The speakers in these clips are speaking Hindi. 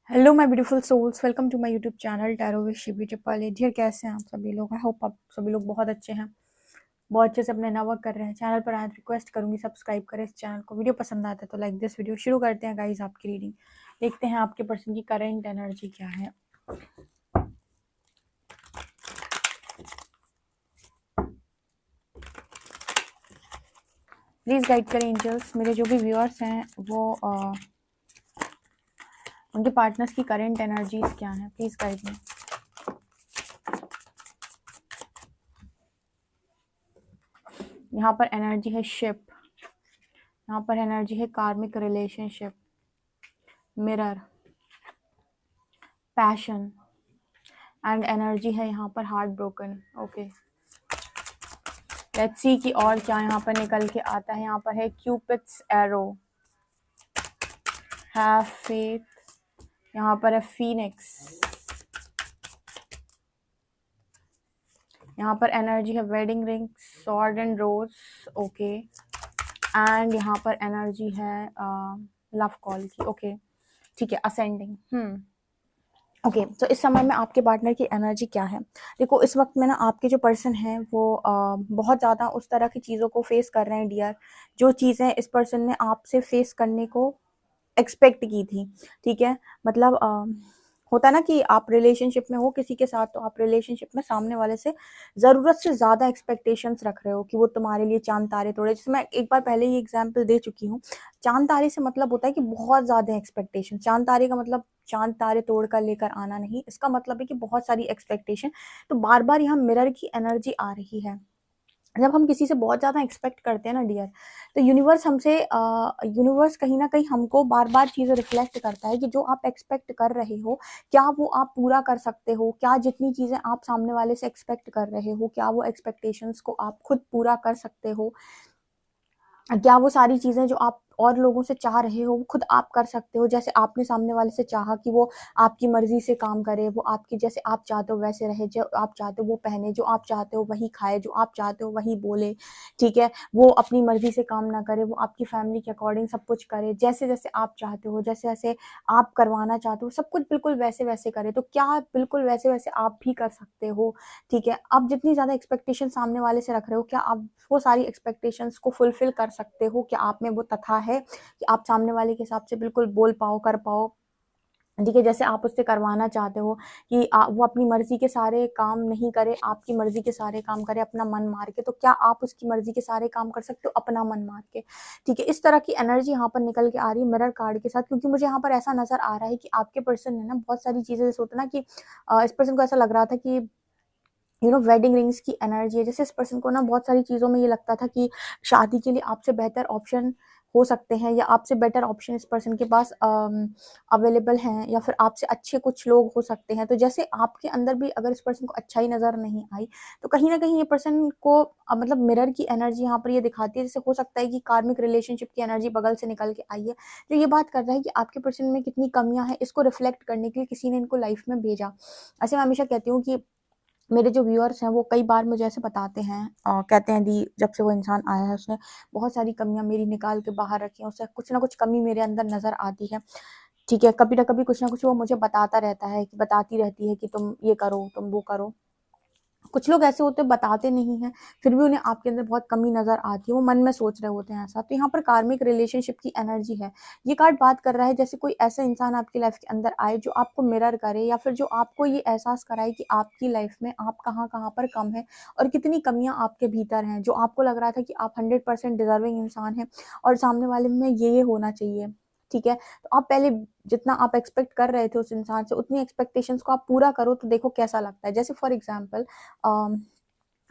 Hello my beautiful souls, welcome to my YouTube channel tarot with Shivi टिप्पल। डियर, कैसे हैं आप सभी लोग? आई होप आप सभी लोग बहुत अच्छे हैं, बहुत अच्छे से अपने नया वर्क कर रहे हैं। चैनल पर आए तो रिक्वेस्ट करूंगी सब्सक्राइब करें इस चैनल को। वीडियो पसंद आता है तो लाइक दिस वीडियो। शुरू करते हैं गाइस आपकी रीडिंग। देखते हैं आपके पर्सन की करंट एनर्जी क्या है। प्लीज गाइड करें एंजल्स। मेरे जो भी व्यूअर्स हैं वो उनके पार्टनर्स की करंट एनर्जीज क्या है, प्लीज गाइड में। यहाँ पर एनर्जी है शिप, यहाँ पर एनर्जी है कार्मिक relationship, mirror, passion and energy है यहाँ पर heart broken. Okay, let's see कि और क्या यहाँ पर निकल के आता है। यहाँ पर है क्यूपिड्स एरो, हैव फेथ, यहाँ पर है फीनिक्स, यहाँ पर एनर्जी है wedding ring, sword and rose. Okay, and यहाँ पर एनर्जी है लव कॉल की। ओके ठीक है, असेंडिंग। ओके, तो इस समय में आपके पार्टनर की एनर्जी क्या है? देखो, इस वक्त में ना आपके जो पर्सन है वो बहुत ज़्यादा उस तरह की चीज़ों को फेस कर रहे हैं डियर, जो चीज़ें इस पर्सन ने आपसे फेस करने को एक्सपेक्ट की थी। ठीक है, मतलब होता है ना कि आप रिलेशनशिप में हो किसी के साथ, तो आप रिलेशनशिप में सामने वाले से ज़रूरत से ज़्यादा एक्सपेक्टेशंस रख रहे हो कि वो तुम्हारे लिए चांद तारे तोड़े। जैसे मैं एक बार पहले ही एग्जांपल दे चुकी हूँ। चांद तारे से मतलब होता है कि बहुत ज़्यादा एक्सपेक्टेशन। चांद तारे का मतलब चांद तारे तोड़ कर लेकर आना नहीं, इसका मतलब है कि बहुत सारी एक्सपेक्टेशन। तो बार बार यहाँ मिरर की एनर्जी आ रही है। जब हम किसी से बहुत ज़्यादा एक्सपेक्ट करते हैं ना डियर, तो यूनिवर्स कहीं ना कहीं हमको बार बार चीज़ें रिफ्लेक्ट करता है कि जो आप एक्सपेक्ट कर रहे हो, क्या वो आप पूरा कर सकते हो? क्या जितनी चीज़ें आप सामने वाले से एक्सपेक्ट कर रहे हो, क्या वो एक्सपेक्टेशंस को आप खुद पूरा कर सकते हो? क्या वो सारी चीज़ें जो आप और लोगों से चाह रहे हो वो खुद आप कर सकते हो? जैसे आपने सामने वाले से चाहा कि वो आपकी मर्जी से काम करे, वो आपकी जैसे आप चाहते हो वैसे रहे, जो आप चाहते हो वो पहने, जो आप चाहते हो वही खाए, जो आप चाहते हो वही बोले। ठीक है, वो अपनी मर्जी से काम ना करे, वो आपकी फैमिली के अकॉर्डिंग सब कुछ करे, जैसे जैसे आप चाहते हो, जैसे जैसे आप करवाना चाहते हो, सब कुछ बिल्कुल वैसे वैसे करे। तो क्या बिल्कुल वैसे वैसे आप भी कर सकते हो? ठीक है, आप जितनी ज़्यादा एक्सपेक्टेशन सामने वाले से रख रहे हो, क्या आप वो सारी एक्सपेक्टेशंस को फुलफिल कर सकते हो? क्या आप में वो तथा है कि आप सामने वाले के हिसाब से बिल्कुल बोल पाओ, कर पाओ? ठीक है, जैसे आप उससे करवाना चाहते हो कि वो अपनी मर्जी के सारे काम नहीं करे, आपकी मर्जी के सारे काम करे अपना मन मार के। तो क्या आप उसकी मर्जी के सारे काम कर सकते हो अपना मन मार के? ठीक है, इस तरह की एनर्जी यहाँ पर निकल के आ रही है मिरर कार्ड के साथ, क्योंकि मुझे यहाँ पर ऐसा नजर आ रहा है कि आपके पर्सन ने ना बहुत सारी चीजें, जैसे होता है ना कि इस पर्सन को ऐसा लग रहा था कि वेडिंग रिंग्स की एनर्जी है। जैसे इस पर्सन को ना बहुत सारी चीज़ों में ये लगता था कि शादी के लिए आपसे बेहतर ऑप्शन हो सकते हैं, या आपसे बेटर ऑप्शन इस पर्सन के पास अवेलेबल हैं, या फिर आपसे अच्छे कुछ लोग हो सकते हैं। तो जैसे आपके अंदर भी अगर इस पर्सन को अच्छाई नज़र नहीं आई, तो कहीं ना कहीं ये पर्सन को मतलब मिरर की एनर्जी यहाँ पर ये दिखाती है। जैसे हो सकता है कि कार्मिक रिलेशनशिप की एनर्जी बगल से निकल के आई है, जो ये बात कर रहा है कि आपके पर्सन में कितनी कमियां हैं, इसको रिफ्लेक्ट करने के लिए किसी ने इनको लाइफ में भेजा। ऐसे मैं हमेशा कहती हूँ कि मेरे जो व्यूअर्स हैं वो कई बार मुझे ऐसे बताते हैं, कहते हैं दी जब से वो इंसान आया है उसने बहुत सारी कमियां मेरी निकाल के बाहर रखी हैं, उससे कुछ ना कुछ कमी मेरे अंदर नजर आती है। ठीक है, कभी ना कभी कुछ ना कुछ वो मुझे बताता रहता है, कि बताती रहती है कि तुम ये करो, तुम वो करो। कुछ लोग ऐसे होते हैं बताते नहीं हैं, फिर भी उन्हें आपके अंदर बहुत कमी नजर आती है, वो मन में सोच रहे होते हैं ऐसा। तो यहाँ पर कार्मिक रिलेशनशिप की एनर्जी है। ये कार्ड बात कर रहा है जैसे कोई ऐसा इंसान आपकी लाइफ के अंदर आए जो आपको मिरर करे, या फिर जो आपको ये एहसास कराए कि आपकी लाइफ में आप कहाँ कहाँ पर कम है और कितनी कमियां आपके भीतर हैं। जो आपको लग रहा था कि आप 100% डिजर्विंग इंसान हैं और सामने वाले में ये होना चाहिए। ठीक है, तो आप पहले जितना आप एक्सपेक्ट कर रहे थे उस इंसान से, उतनी एक्सपेक्टेशंस को आप पूरा करो तो देखो कैसा लगता है। जैसे फॉर एग्जांपल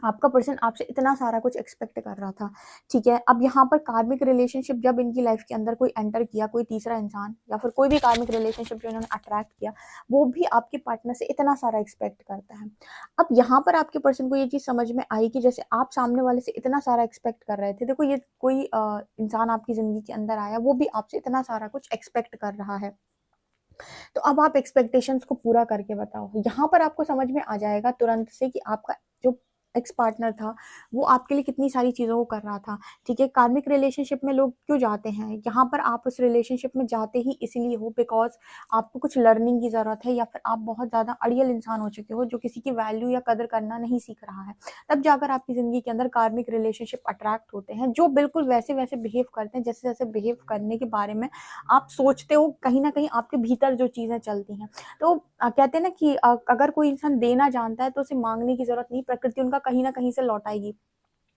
आपका पर्सन आपसे इतना सारा कुछ एक्सपेक्ट कर रहा था। ठीक है, अब यहाँ पर कार्मिक रिलेशनशिप जब इनकी लाइफ के अंदर कोई एंटर किया, कोई तीसरा इंसान या फिर कोई भी कार्मिक रिलेशनशिप जो इन्होंने अट्रैक्ट किया, वो भी आपके पार्टनर से इतना सारा एक्सपेक्ट करता है। अब यहाँ पर आपके पर्सन को ये चीज समझ में आई कि जैसे आप सामने वाले से इतना सारा एक्सपेक्ट कर रहे थे, देखो ये कोई इंसान आपकी जिंदगी के अंदर आया, वो भी आपसे इतना सारा कुछ एक्सपेक्ट कर रहा है। तो अब आप एक्सपेक्टेशंस को पूरा करके बताओ। यहाँ पर आपको समझ में आ जाएगा तुरंत से कि आपका जो एक्स पार्टनर था वो आपके लिए कितनी सारी चीज़ों को कर रहा था, ठीक है। कार्मिक रिलेशनशिप में लोग क्यों जाते हैं, यहाँ पर आप उस रिलेशनशिप में जाते ही इसलिए हो बिकॉज आपको कुछ लर्निंग की ज़रूरत है, या फिर आप बहुत ज़्यादा अड़ियल इंसान हो चुके हो जो किसी की वैल्यू या कदर करना नहीं सीख रहा है। तब जाकर आपकी ज़िंदगी के अंदर कार्मिक रिलेशनशिप अट्रैक्ट होते हैं जो बिल्कुल वैसे वैसे बिहेव करते हैं जैसे जैसे बिहेव करने के बारे में आप सोचते हो, कहीं ना कहीं आपके भीतर जो चीज़ें चलती हैं। तो कहते हैं ना कि अगर कोई इंसान देना जानता है तो उसे मांगने की जरूरत नहीं, प्रकृति उनका कहीं ना कहीं से लौटाएगी।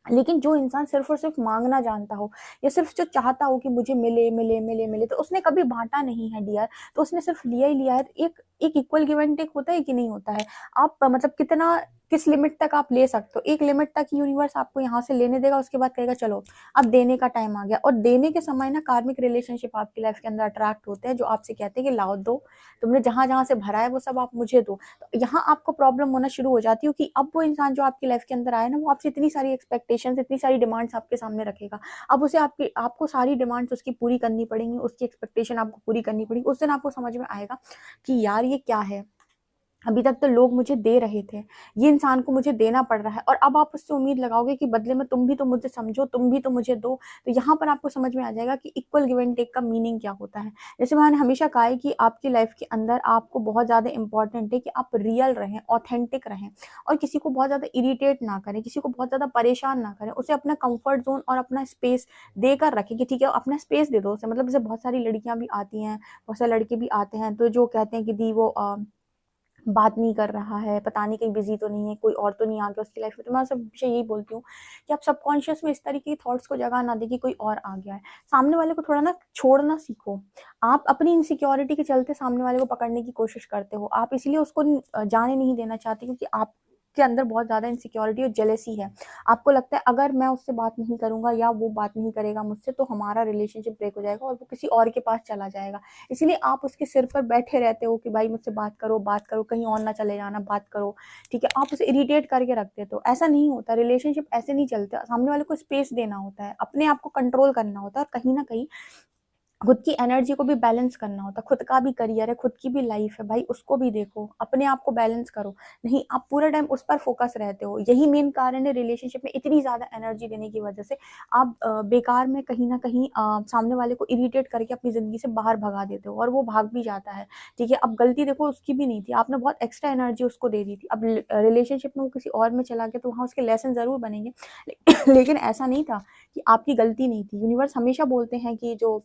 लेकिन जो इंसान सिर्फ और सिर्फ मांगना जानता हो, या सिर्फ जो चाहता हो कि मुझे मिले मिले मिले मिले, तो उसने कभी बांटा नहीं है डियर, तो उसने सिर्फ लिया ही लिया है। एक एक इक्वल गिव एंड टेक होता है कि नहीं होता है। आप मतलब कितना, किस लिमिट तक आप ले सकते हो, एक लिमिट तक यूनिवर्स आपको यहाँ से लेने देगा, उसके बाद कहेगा चलो अब देने का टाइम आ गया। और देने के समय ना कार्मिक रिलेशनशिप आपकी लाइफ के अंदर अट्रैक्ट होते हैं जो आपसे कहते हैं कि लाओ दो, तुमने जहां जहां से भरा है वो सब आप मुझे दो। तो यहाँ आपको प्रॉब्लम होना शुरू हो जाती है कि अब वो इंसान जो आपकी लाइफ के अंदर आया ना, वो आपसे इतनी सारी एक्सपेक्टेशंस, इतनी सारी डिमांड्स आपके सामने रखेगा। अब उसे आपको सारी डिमांड्स उसकी पूरी करनी पड़ेंगी, उसकी एक्सपेक्टेशन आपको पूरी करनी पड़ेगी। उस दिन आपको समझ में आएगा कि यार ये क्या है, अभी तक तो लोग मुझे दे रहे थे, ये इंसान को मुझे देना पड़ रहा है, और अब आप उससे उम्मीद लगाओगे कि बदले में तुम भी तो मुझे समझो, तुम भी तो मुझे दो। तो यहाँ पर आपको समझ में आ जाएगा कि इक्वल गिव एंड टेक का मीनिंग क्या होता है। जैसे मैंने हमेशा कहा है कि आपकी लाइफ के अंदर आपको बहुत ज़्यादा इंपॉर्टेंट है कि आप रियल रहें, ऑथेंटिक रहें, और किसी को बहुत ज़्यादा इरिटेट ना करें, किसी को बहुत ज़्यादा परेशान ना करें, उसे अपना कंफर्ट जोन और अपना स्पेस देकर रखें कि ठीक है अपना स्पेस दे दो उसे। मतलब जैसे बहुत सारी लड़कियां भी आती हैं, बहुत सारे लड़के भी आते हैं, तो जो कहते हैं कि दी वो बात नहीं कर रहा है, पता नहीं कहीं बिजी तो नहीं है, कोई और तो नहीं आ गया उसकी लाइफ में। तो मैं सबसे यही बोलती हूँ कि आप सबकॉन्शियस में इस तरीके के थॉट्स को जगह ना दें कि कोई और आ गया है। सामने वाले को थोड़ा ना छोड़ना सीखो। आप अपनी इनसिक्योरिटी के चलते सामने वाले को पकड़ने की कोशिश करते हो, आप इसलिए उसको जाने नहीं देना चाहते क्योंकि आप के अंदर बहुत ज्यादा इनसिक्योरिटी और जेलेसी है। आपको लगता है अगर मैं उससे बात नहीं करूंगा या वो बात नहीं करेगा मुझसे तो हमारा रिलेशनशिप ब्रेक हो जाएगा और वो किसी और के पास चला जाएगा। इसीलिए आप उसके सिर पर बैठे रहते हो कि भाई मुझसे बात करो, कहीं और ना चले जाना, बात करो, ठीक है। आप उसे इरिटेट करके रख देते हो। ऐसा नहीं होता, रिलेशनशिप ऐसे नहीं चलते। सामने वाले को स्पेस देना होता है, अपने आप को कंट्रोल करना होता है, और कहीं ना कहीं खुद की एनर्जी को भी बैलेंस करना होता है। खुद का भी करियर है, खुद की भी लाइफ है भाई, उसको भी देखो, अपने आप को बैलेंस करो। नहीं, आप पूरा टाइम उस पर फोकस रहते हो। यही मेन कारण है रिलेशनशिप में इतनी ज्यादा एनर्जी देने की वजह से आप बेकार में कहीं ना कहीं सामने वाले को इरिटेट करके अपनी जिंदगी से बाहर भगा देते हो, और वो भाग भी जाता है, ठीक है। अब गलती देखो उसकी भी नहीं थी, आपने बहुत एक्स्ट्रा एनर्जी उसको दे दी थी। अब रिलेशनशिप में वो किसी और में चला गया तो वहाँ उसके लेसन जरूर बनेंगे, लेकिन ऐसा नहीं था कि आपकी गलती नहीं थी। यूनिवर्स हमेशा बोलते हैं कि जो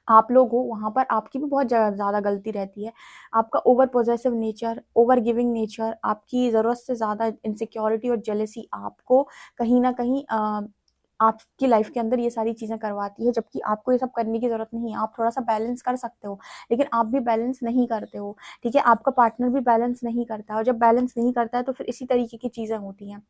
आप लोग हो वहाँ पर आपकी भी बहुत ज़्यादा गलती रहती है। आपका over possessive nature, over giving nature, आपकी ज़रूरत से ज़्यादा इनसिक्योरिटी और जेलेसी आपको कहीं ना कहीं आपकी लाइफ के अंदर ये सारी चीज़ें करवाती है, जबकि आपको ये सब करने की ज़रूरत नहीं है। आप थोड़ा सा बैलेंस कर सकते हो, लेकिन आप भी बैलेंस नहीं करते हो, ठीक है। आपका पार्टनर भी बैलेंस नहीं करता, और जब बैलेंस नहीं करता है तो फिर इसी तरीके की चीज़ें होती हैं,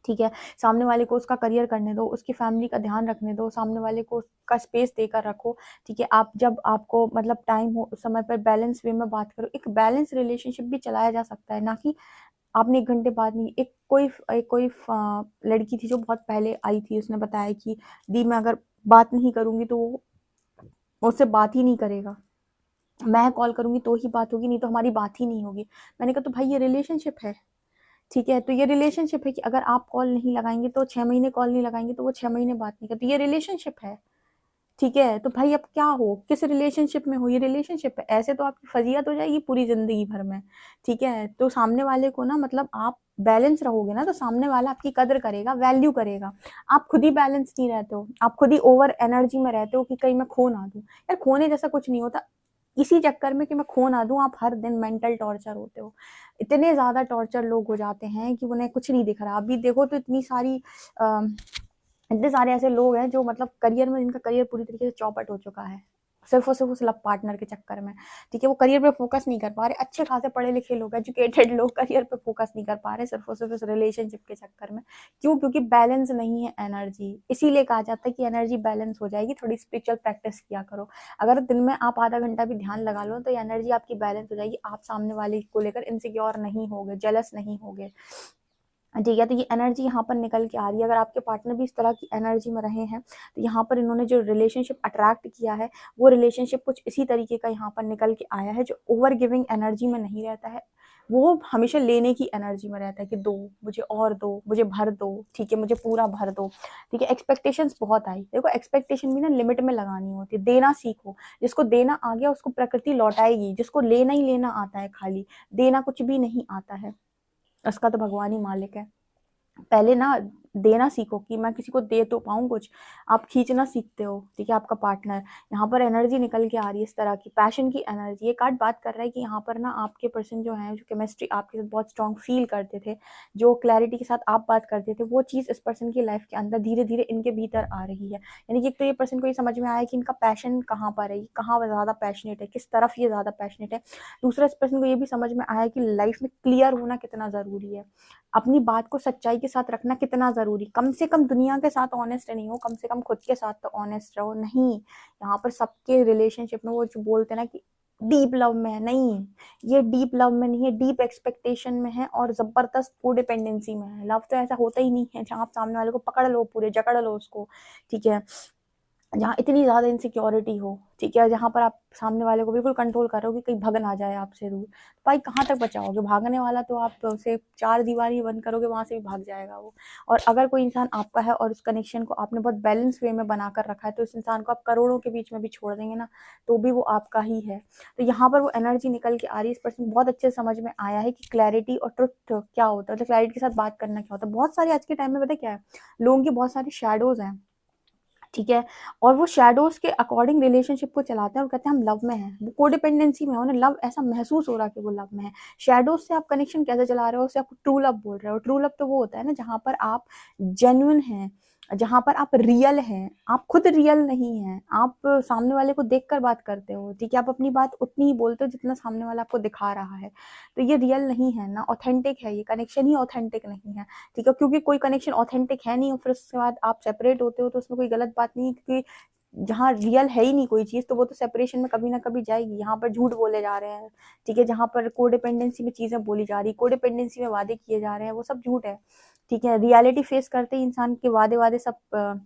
ठीक है। सामने वाले को उसका करियर करने दो, उसकी फैमिली का ध्यान रखने दो, सामने वाले को उसका स्पेस देकर रखो, ठीक है। आप जब आपको मतलब टाइम हो उस समय पर बैलेंस वे में बात करो। एक बैलेंस रिलेशनशिप भी चलाया जा सकता है, ना कि आपने 1 घंटे बाद नहीं। एक कोई लड़की थी जो बहुत पहले आई थी, उसने बताया कि दी मैं अगर बात नहीं करूंगी तो वो मुझसे बात ही नहीं करेगा, मैं कॉल करूंगी तो ही बात होगी, नहीं तो हमारी बात ही नहीं होगी। मैंने कहा तो भाई ये रिलेशनशिप है, ठीक है। तो ये रिलेशनशिप है कि अगर आप कॉल नहीं लगाएंगे तो 6 महीने कॉल नहीं लगाएंगे तो वो 6 महीने बात नहीं करती, ये रिलेशनशिप है, ठीक है। तो भाई अब क्या हो, किस रिलेशनशिप में हो, ये रिलेशनशिप है। ऐसे तो आपकी फजीयत हो जाएगी पूरी जिंदगी भर में, ठीक है। तो सामने वाले को ना, मतलब आप बैलेंस रहोगे ना तो सामने वाला आपकी कदर करेगा, वैल्यू करेगा। आप खुद ही बैलेंस नहीं रहते हो, आप खुद ही ओवर एनर्जी में रहते हो कि कहीं मैं खो ना दूं। यार खोने जैसा कुछ नहीं होता। इसी चक्कर में कि मैं खो ना दूं आप हर दिन मेंटल टॉर्चर होते हो। इतने ज्यादा टॉर्चर लोग हो जाते हैं कि उन्हें कुछ नहीं दिख रहा। अभी देखो तो इतने सारे ऐसे लोग हैं जो मतलब करियर में, जिनका करियर पूरी तरीके से चौपट हो चुका है, सिर्फ और सिर्फ उस लव पार्टनर के चक्कर में, ठीक है। वो करियर पे फोकस नहीं कर पा रहे। अच्छे खासे पढ़े लिखे लोग, एजुकेटेड लोग करियर पे फोकस नहीं कर पा रहे, सिर्फ और सिर्फ उस रिलेशनशिप के चक्कर में। क्यों? क्योंकि बैलेंस नहीं है एनर्जी। इसीलिए कहा जाता है कि एनर्जी बैलेंस हो जाएगी, थोड़ी स्पिरिचुअल प्रैक्टिस किया करो। अगर दिन में आप आधा घंटा भी ध्यान लगा लो तो एनर्जी आपकी बैलेंस हो जाएगी। आप सामने वाले को लेकर इनसिक्योर नहीं होगे, जेलस नहीं होगे, ठीक है। तो ये एनर्जी यहाँ पर निकल के आ रही है। अगर आपके पार्टनर भी इस तरह की एनर्जी में रहे हैं तो यहाँ पर इन्होंने जो रिलेशनशिप अट्रैक्ट किया है वो रिलेशनशिप कुछ इसी तरीके का यहाँ पर निकल के आया है, जो ओवर गिविंग एनर्जी में नहीं रहता है, वो हमेशा लेने की एनर्जी में रहता है कि दो, मुझे और दो, मुझे भर दो, ठीक है, मुझे पूरा भर दो, ठीक है। एक्सपेक्टेशंस बहुत आई, देखो एक्सपेक्टेशन भी ना लिमिट में लगानी होती है, देना सीखो। जिसको देना आ गया उसको प्रकृति लौटाएगी, जिसको लेना ही लेना आता है खाली, देना कुछ भी नहीं आता है, उसका तो भगवान ही मालिक है। पहले ना देना सीखो कि मैं किसी को दे तो पाऊँ कुछ। आप खींचना सीखते हो, ठीक है, आपका पार्टनर, यहाँ पर एनर्जी निकल के आ रही है इस तरह की पैशन की एनर्जी। ये कार्ड बात कर रहा है कि यहाँ पर ना आपके पर्सन जो है, जो केमिस्ट्री आपके साथ बहुत स्ट्रॉन्ग फील करते थे, जो क्लैरिटी के साथ आप बात करते थे, वो चीज़ इस पर्सन की लाइफ के अंदर धीरे धीरे इनके भीतर आ रही है। यानी कि एक तो ये पर्सन को ये समझ में आया कि इनका पैशन कहाँ पर है, कहाँ ज़्यादा पैशनेट है, किस तरफ ये ज़्यादा पैशनेट है। दूसरा, इस पर्सन को ये भी समझ में आया कि लाइफ में क्लियर होना कितना ज़रूरी है, अपनी बात को सच्चाई के साथ रखना कितना ज़रूरी। कम से कम दुनिया के साथ ऑनेस्ट नहीं हो, कम से कम खुद के साथ तो ऑनेस्ट रहो। नहीं, यहाँ पर सबके रिलेशनशिप में वो जो बोलते हैं ना कि डीप लव में है, नहीं, ये डीप लव में नहीं है, डीप एक्सपेक्टेशन में है और ज़बरदस्त कोडिपेंडेंसी में है। लव तो ऐसा होता ही नहीं है जहाँ आप सामने वाले को पकड़ लो, पूरे जकड़ लो उसको, ठीक है, जहाँ इतनी ज़्यादा इनसिक्योरिटी हो, ठीक है, जहाँ पर आप सामने वाले को बिल्कुल कंट्रोल कर रहे हो कि कहीं भग ना जाए आपसे दूर। तो भाई कहाँ तक बचाओगे, भागने वाला तो आप उसे चार दीवारी बंद करोगे, वहाँ से भी भाग जाएगा वो। और अगर कोई इंसान आपका है और उस कनेक्शन को आपने बहुत बैलेंस वे में बना कर रखा है, तो उस इंसान को आप करोड़ों के बीच में भी छोड़ देंगे ना, तो भी वो आपका ही है। तो यहाँ पर वो एनर्जी निकल के आ रही है, इस पर्सन बहुत अच्छे से समझ में आया है कि क्लैरिटी और ट्रुथ क्या होता है, मतलब क्लैरिटी के साथ बात करना क्या होता है। बहुत सारे आज के टाइम में पता क्या है, लोगों की बहुत सारी शैडोज हैं, ठीक है, और वो शैडोज के अकॉर्डिंग रिलेशनशिप को चलाते हैं और कहते हैं हम लव में हैं, वो कोडिपेंडेंसी में है, उन्हें लव ऐसा महसूस हो रहा है कि वो लव में है। शैडोज से आप कनेक्शन कैसे चला रहे हो, उससे आप ट्रू लव बोल रहे हो। ट्रू लव तो वो होता है ना जहाँ पर आप जेन्युइन हैं, जहाँ पर आप रियल हैं, आप खुद रियल नहीं हैं, आप सामने वाले को देखकर बात करते हो, ठीक है, आप अपनी बात उतनी ही बोलते हो जितना सामने वाला आपको दिखा रहा है। तो ये रियल नहीं है ना, ऑथेंटिक है, ये कनेक्शन ही ऑथेंटिक नहीं है, ठीक है, क्योंकि कोई कनेक्शन ऑथेंटिक है नहीं और फिर उसके बाद आप सेपरेट होते हो तो उसमें कोई गलत बात नहीं है, क्योंकि जहाँ रियल है ही नहीं कोई चीज़ तो वो तो सेपरेशन में कभी ना कभी जाएगी। यहाँ पर झूठ बोले जा रहे हैं, ठीक है, जहाँ पर कोडिपेंडेंसी में चीज़ें बोली जा रही, कोडिपेंडेंसी में वादे किए जा रहे हैं, वो सब झूठ है, ठीक है। रियलिटी फेस करते ही इंसान के वादे वादे सब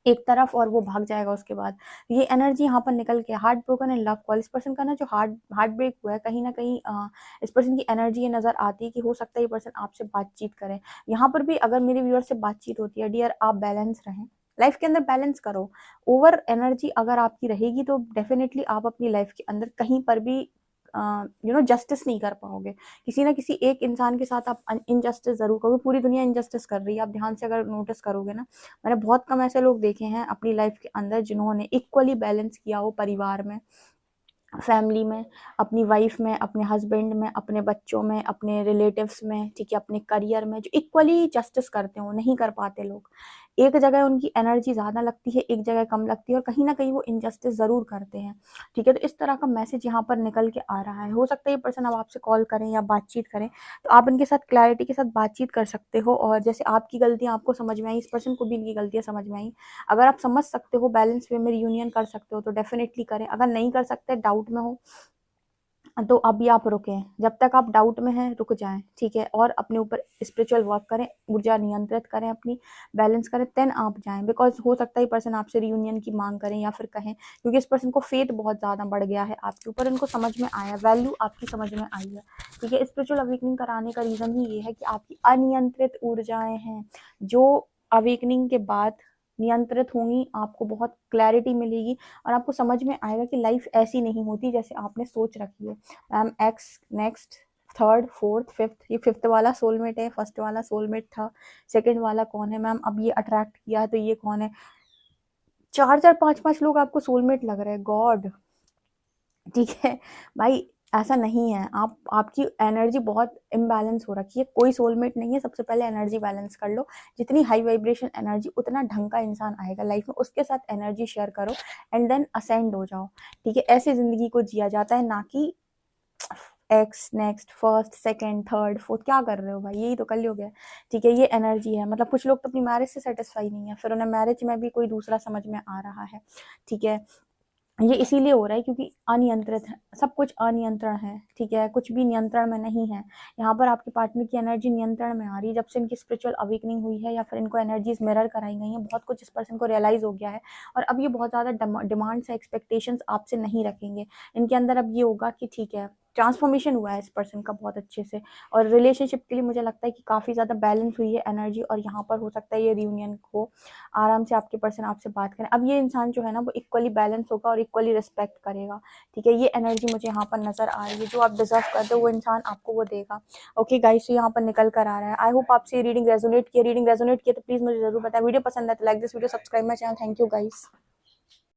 एक तरफ और वो भाग जाएगा उसके बाद। ये एनर्जी यहाँ पर निकल के heart broken and love call, इस पर्सन का ना जो हार्ट ब्रेक हुआ है, कहीं ना कहीं इस पर्सन की एनर्जी ये नजर आती है कि हो सकता है ये पर्सन आपसे बातचीत करे। यहाँ पर भी अगर मेरे व्यूअर से बातचीत होती है, डियर आप बैलेंस रहें, लाइफ के अंदर बैलेंस करो। ओवर एनर्जी अगर आपकी रहेगी तो डेफिनेटली आप अपनी लाइफ के अंदर कहीं पर भी जस्टिस नहीं कर पाओगे। किसी ना किसी एक इंसान के साथ आप इनजस्टिस जरूर करोगे, पूरी दुनिया इनजस्टिस कर रही है, आप ध्यान से अगर नोटिस करोगे ना। मैंने बहुत कम ऐसे लोग देखे हैं अपनी लाइफ के अंदर जिन्होंने इक्वली बैलेंस किया हो, परिवार में, फैमिली में, अपनी वाइफ में, अपने हस्बैंड में, अपने बच्चों में, अपने रिलेटिव्स में, ठीक है, अपने करियर में, जो इक्वली जस्टिस करते हो, नहीं कर पाते लोग। एक जगह उनकी एनर्जी ज़्यादा लगती है, एक जगह कम लगती है और कहीं ना कहीं वो इनजस्टिस ज़रूर करते हैं, ठीक है। तो इस तरह का मैसेज यहाँ पर निकल के आ रहा है। हो सकता है ये पर्सन अब आपसे कॉल करें या बातचीत करें, तो आप इनके साथ क्लैरिटी के साथ बातचीत कर सकते हो और जैसे आपकी गलतियाँ आपको समझ में आई, इस पर्सन को भी इनकी गलतियाँ समझ में आई। अगर आप समझ सकते हो, बैलेंस वे में रियूनियन कर सकते हो तो डेफिनेटली करें। अगर नहीं कर सकते, डाउट में हो, तो अभी आप रुकें, जब तक आप डाउट में हैं रुक जाएं, ठीक है, और अपने ऊपर स्पिरिचुअल वर्क करें, ऊर्जा नियंत्रित करें, अपनी बैलेंस करें, देन आप जाएं। बिकॉज हो सकता है पर्सन आपसे रियूनियन की मांग करें या फिर कहें, क्योंकि इस पर्सन को फेथ बहुत ज़्यादा बढ़ गया है आपके ऊपर, उनको समझ में आया, वैल्यू आपकी समझ में आई है, ठीक है। स्पिरिचुअल अवेकनिंग कराने का रीज़न ही ये है कि आपकी अनियंत्रित ऊर्जाएं हैं जो अवेकनिंग के बाद नियंत्रित होंगी, आपको बहुत क्लैरिटी मिलेगी और आपको समझ में आएगा कि लाइफ ऐसी नहीं होती जैसे आपने सोच रखी है। Ma'am x, next, third, fourth, fifth, ये फिफ्थ वाला सोलमेट है, फर्स्ट वाला सोलमेट था, सेकंड वाला कौन है मैम, अब ये अट्रैक्ट किया है तो ये कौन है, चार चार पांच पांच लोग आपको सोलमेट लग रहे हैं, गॉड, ठीक है भाई, ऐसा नहीं है। आपकी एनर्जी बहुत इम्बैलेंस हो रखी है, कोई सोलमेट नहीं है। सबसे पहले एनर्जी बैलेंस कर लो, जितनी हाई वाइब्रेशन एनर्जी उतना ढंग का इंसान आएगा लाइफ में, उसके साथ एनर्जी शेयर करो एंड देन असेंड हो जाओ, ठीक है। ऐसे जिंदगी को जिया जाता है, ना कि x, next, first, second, third, fourth, क्या कर रहे हो भाई, यही तो कलयुग है, ठीक है। ये एनर्जी है, मतलब कुछ लोग तो अपनी मैरिज से सेटिस्फाई नहीं है, फिर उन्हें मैरिज में भी कोई दूसरा समझ में आ रहा है, ठीक है। ये इसीलिए हो रहा है क्योंकि अनियंत्रित सब कुछ अनियंत्रण है, ठीक है, कुछ भी नियंत्रण में नहीं है। यहाँ पर आपके पार्टनर की एनर्जी नियंत्रण में आ रही है जब से इनकी स्पिरिचुअल अवेकनिंग हुई है, या फिर इनको एनर्जीज मिरर कराई गई हैं, बहुत कुछ इस पर्सन को रियलाइज हो गया है। और अब ये बहुत ज़्यादा डिमांड्स, एक्सपेक्टेशंस आपसे नहीं रखेंगे। इनके अंदर अब ये होगा कि ठीक है, ट्रांसफॉर्मेशन हुआ है इस पर्सन का बहुत अच्छे से, और रिलेशनशिप के लिए मुझे लगता है कि काफ़ी ज़्यादा बैलेंस हुई है एनर्जी, और यहाँ पर हो सकता है ये रियूनियन को आराम से आपके पर्सन आपसे बात करें। अब ये इंसान जो है ना वो इक्वली बैलेंस होगा और इक्वली रिस्पेक्ट करेगा, ठीक है। ये एनर्जी मुझे यहाँ पर नजर आ रही है, जो आप डिजर्व करते हो वो इंसान आपको वो देगा। ओके गाइस, तो यहाँ पर निकल कर आ रहा है। आई होप आपसे ये रीडिंग रेजोनेट किया तो प्लीज मुझे जरूर बताएं। वीडियो पसंद है तो like this video, subscribe my channel. Thank you guys.